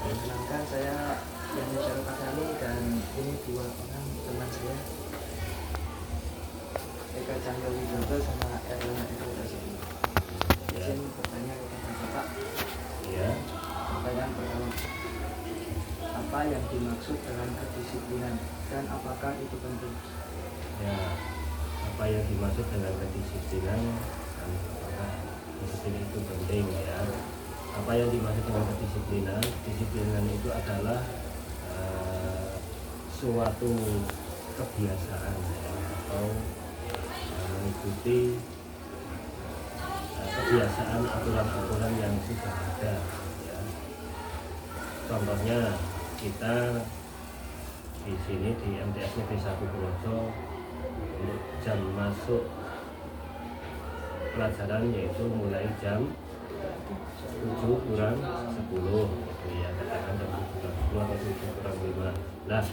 Perkenalkan saya yang Syarif Asani dan ini dua orang teman saya, Eka Chandra Widodo sama Erlana Eko Tasidi. Izin bertanya kepada Bapak. Ya. Pertanyaan pertama, apa yang dimaksud dengan kedisiplinan dan apakah itu penting? Ya, apa yang dimaksud dengan kedisiplinan dan apakah disiplin itu penting ya? Apa yang dimaksud dengan kedisiplinan? Disiplinan itu adalah suatu kebiasaan ya, atau mengikuti kebiasaan aturan-aturan yang sudah ada ya. Contohnya kita di sini di MTS Negeri 1 Purworejo untuk jam masuk pelajaran yaitu mulai jam 7 kurang 10 gitu ya, katakan jam 7 kurang 10 atau 7 kurang 5. Nah,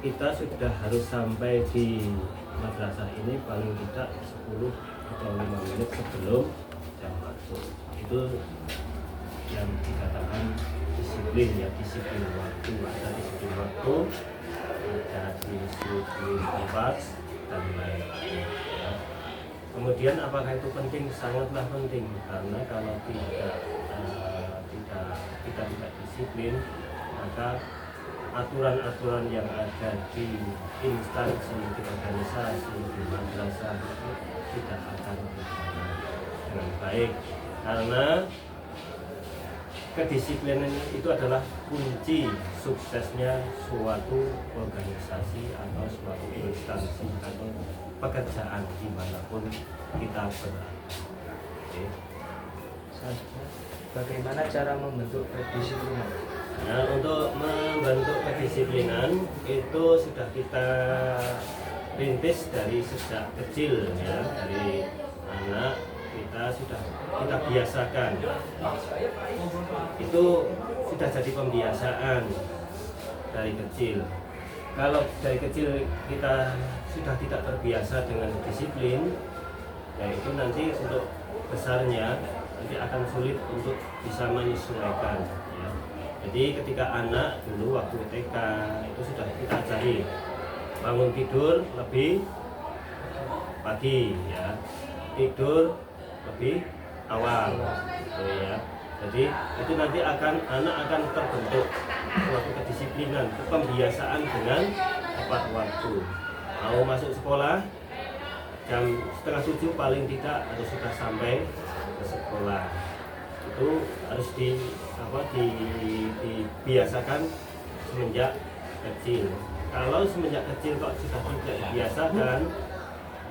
kita sudah harus sampai di madrasah ini paling tidak 10 atau 5 menit sebelum jam masuk. Itu yang dikatakan disiplin ya, disiplin waktu. Ada disiplin waktu, ada disiplin tempat dan lain-lain ya. Kemudian apakah itu penting? Sangatlah penting, karena kalau kita tidak disiplin, maka aturan-aturan yang ada di instansi, di organisasi, di madrasah itu tidak akan berjalan dengan baik, karena kedisiplinan itu adalah kunci suksesnya suatu organisasi atau suatu instansi atau pekerjaan dimanapun kita berada. Oke. Bagaimana cara membentuk kedisiplinan? Nah, untuk membentuk kedisiplinan itu sudah kita rintis dari sejak kecil ya, dari anak kita biasakan. Itu sudah jadi pembiasaan dari kecil. Kalau dari kecil kita sudah tidak terbiasa dengan disiplin, ya itu nanti untuk besarnya nanti akan sulit untuk bisa menyesuaikan ya. Jadi ketika anak dulu waktu TK itu sudah kita ajari bangun tidur lebih pagi ya, tidur lebih awal gitu ya. Jadi itu nanti anak akan terbentuk suatu kedisiplinan, pembiasaan dengan tepat waktu. Mau masuk sekolah jam 6:30 paling tidak harus sudah sampai ke sekolah. Itu harus dibiasakan semenjak kecil. Kalau semenjak kecil kok sudah tidak dibiasakan,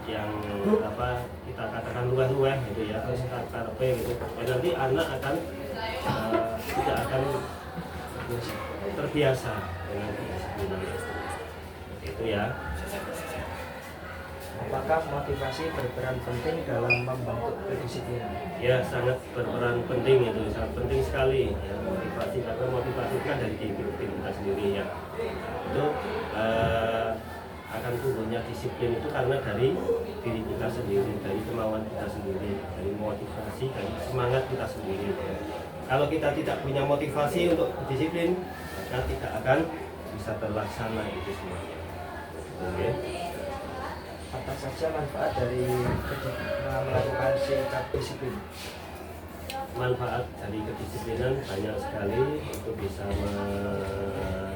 yang kita katakan luah-luah gitu ya, terus karpe gitu, nanti anak akan tidak akan terbiasa dengan disiplin itu ya. Apakah motivasi berperan penting dalam membentuk kedisiplinan? Ya, sangat berperan penting, itu sangat penting sekali ya, motivasi, karena motivasi kan dari diri kita sendiri ya. Itu akan tumbuhnya disiplin itu karena dari diri kita sendiri, dari kemauan kita sendiri, dari motivasi, dari semangat kita sendiri ya. Kalau kita tidak punya motivasi untuk disiplin, maka tidak akan bisa terlaksana itu semuanya. Oke. Apa saja manfaat dari melakukan sikap disiplin? Manfaat dari kedisiplinan banyak sekali, itu bisa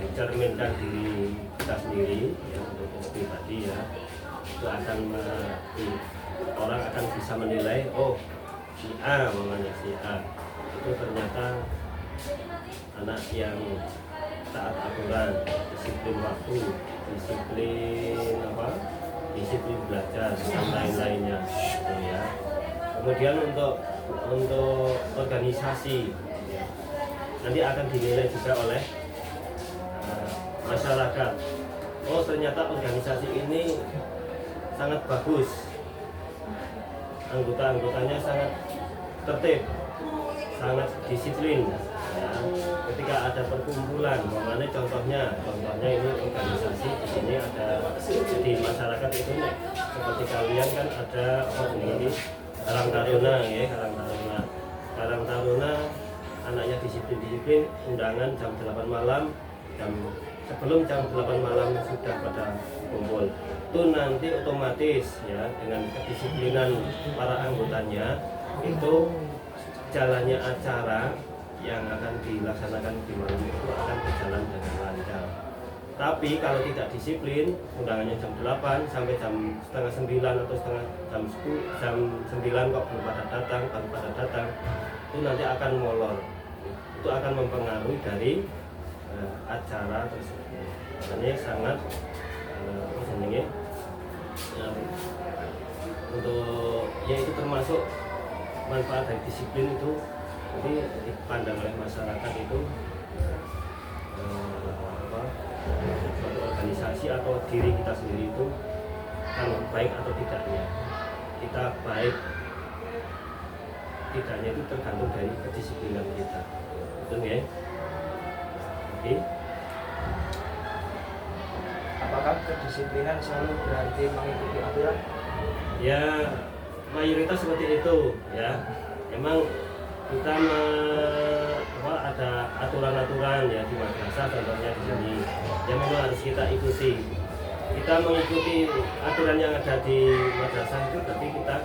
mencerminkan diri kita sendiri ya, untuk pribadi ya. Itu akan orang akan bisa menilai, oh si A, namanya si A itu ternyata anak yang taat aturan, disiplin waktu, disiplin belajar dan lain-lainnya gitu ya. Kemudian untuk organisasi ya, nanti akan dinilai juga oleh masyarakat. Oh ternyata organisasi ini sangat bagus, anggota-anggotanya sangat tertib, sangat disiplin ya. Ketika ada perkumpulan, mana contohnya ini organisasi di sini ada di masyarakat itu nih, seperti kalian kan ada ini Karang Taruna ya, Karang Taruna anaknya disiplin disiplin undangan jam 8 malam, sebelum jam 8 malam sudah pada kumpul. Itu nanti otomatis ya dengan kedisiplinan para anggotanya itu jalannya acara yang akan dilaksanakan di malam itu akan berjalan dengan lancar. Tapi kalau tidak disiplin, undangannya jam 8 sampai jam setengah 9 atau jam 10, jam 9 kok belum pada datang, baru pada datang, itu nanti akan molor. Itu akan mempengaruhi dari acara tersebut. Makanya sangat untuk ya itu termasuk manfaat dari disiplin itu, jadi dipandang oleh masyarakat itu suatu organisasi atau diri kita sendiri itu kan baik atau tidaknya. Kita baik tidaknya itu tergantung dari kedisiplinan kita. Betul ya? Oke. Apakah kedisiplinan selalu berarti mengikuti aturan? Ya, mayoritas seperti itu ya. Memang kita ada aturan-aturan ya di madrasah, contohnya di sini yang memang harus kita ikuti. Kita mengikuti aturan yang ada di madrasah itu berarti kita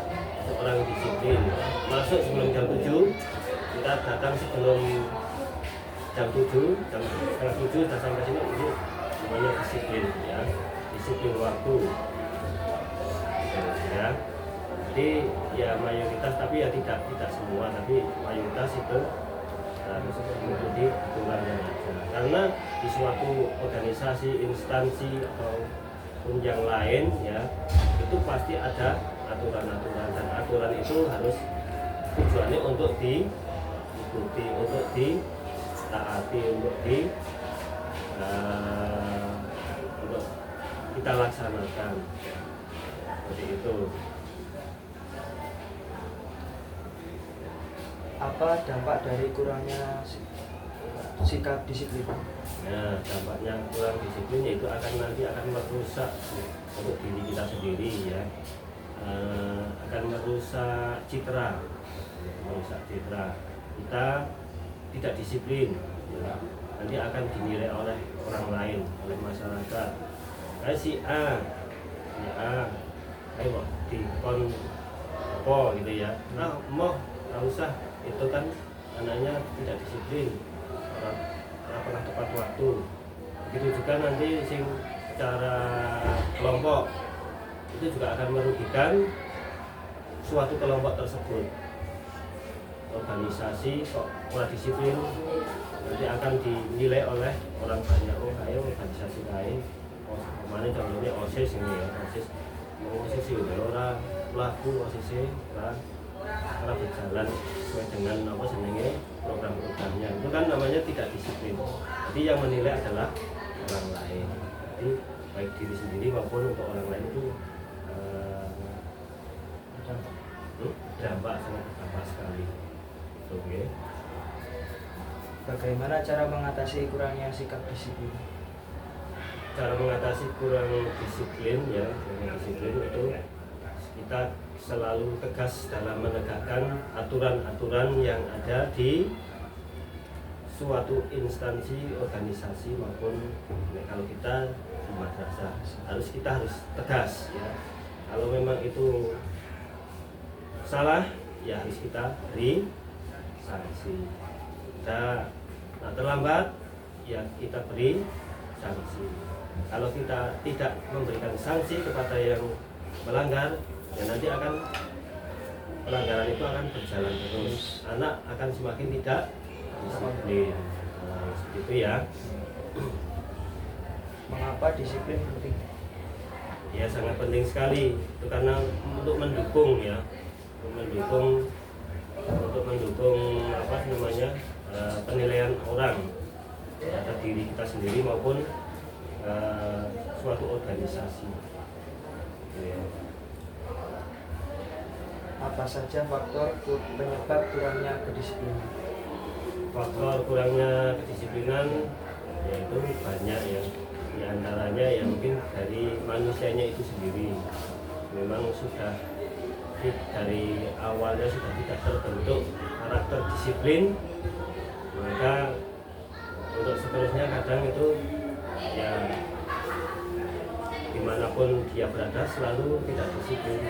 seorang disiplin. Masuk sebelum jam 7, kita datang sebelum jam 7, jam setengah 7 sudah sampai sini, itu semuanya disiplin ya, disiplin waktu ya. Jadi ya mayoritas, tapi ya tidak semua, tapi mayoritas itu harus mengikuti aturan yang ada. Karena di suatu organisasi, instansi ataupun yang lain ya, itu pasti ada aturan-aturan, dan aturan itu harus tujuannya untuk diikuti, untuk ditaati, untuk kita laksanakan seperti itu. Apa dampak dari kurangnya sikap disiplin? Nah, dampaknya kurang disiplin yaitu nanti akan merusak untuk diri kita sendiri ya, akan merusak citra, kita tidak disiplin ya. Nanti akan dinilai oleh orang lain, oleh masyarakat. Kayak si A, ayo di kon apa gitu ya. Nah, mau nggak usah, itu kan anaknya tidak disiplin, orang pernah tepat waktu. Begitu juga nanti secara kelompok itu juga akan merugikan suatu kelompok tersebut. Organisasi kok kurang disiplin, nanti akan dinilai oleh orang banyak. Oh, kayak organisasi lain, kemarin contohnya OSIS ini ya, OSIS itu orang laku OSIS karena berjalan sesuai dengan apa senengnya program-programnya, itu kan namanya tidak disiplin. Jadi yang menilai adalah orang lain. Jadi baik diri sendiri maupun untuk orang lain itu dampak sangat berdampak sekali. Oke. Bagaimana cara mengatasi kurangnya sikap disiplin? Cara mengatasi kurang disiplin ya, disiplin itu kita selalu tegas dalam menegakkan aturan-aturan yang ada di suatu instansi, organisasi maupun kalau kita di madrasah kita harus tegas ya. Kalau memang itu salah ya harus kita beri sanksi. Kita terlambat ya kita beri sanksi. Kalau kita tidak memberikan sanksi kepada yang melanggar, ya nanti pelanggaran itu akan berjalan terus. Anak akan semakin tidak disiplin. Nah, seperti itu ya. Mengapa disiplin penting? Ya sangat penting sekali. Itu karena untuk mendukung ya, untuk mendukung apa namanya penilaian orang terhadap diri kita sendiri maupun suatu organisasi. Ya. Apa saja faktor penyebab kurangnya kedisiplinan? Faktor kurangnya kedisiplinan yaitu banyak ya. Di antaranya ya mungkin dari manusianya itu sendiri. Memang sudah dari awalnya sudah tidak terbentuk karakter disiplin, maka seterusnya kadang itu ya dimanapun dia berada selalu tidak disiplin.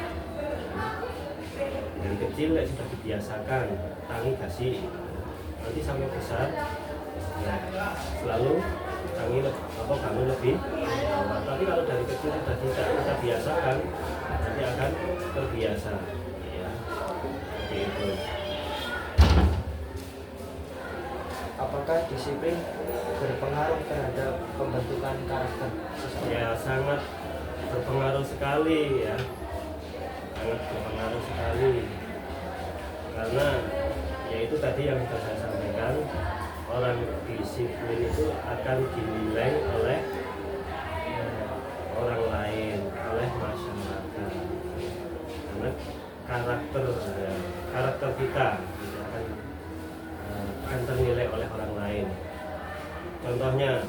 Dari kecil ya sudah dibiasakan tangi kasih, nanti sampai besar ya selalu tangi bangun lebih awal. Tapi kalau dari kecil sudah tidak kita biasakan, nanti akan terbiasa ya, seperti itu. Apakah disiplin berpengaruh terhadap pembentukan karakter seseorang? Ya sangat berpengaruh sekali ya, sangat berpengaruh sekali, karena ya itu tadi yang sudah saya sampaikan, orang disiplin itu akan dinilai oleh orang lain, oleh masyarakat, karena karakter kita itu akan ternilai oleh orang lain. Contohnya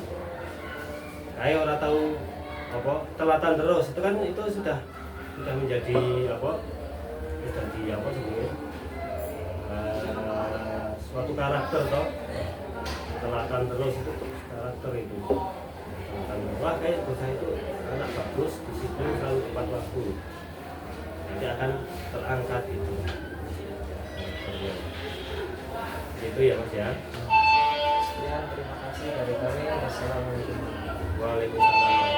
kayak orang tahu telatan terus itu kan itu sudah menjadi sebenarnya suatu karakter toh. Telatan terus itu karakter itu. Wah kayak bocah itu anak bagus, disiplin, selalu tepat waktu, nanti akan terangkat itu. Itu ya Mas ya. Sekian, terima kasih dari kami. Wassalamualaikum. Waalaikumsalam.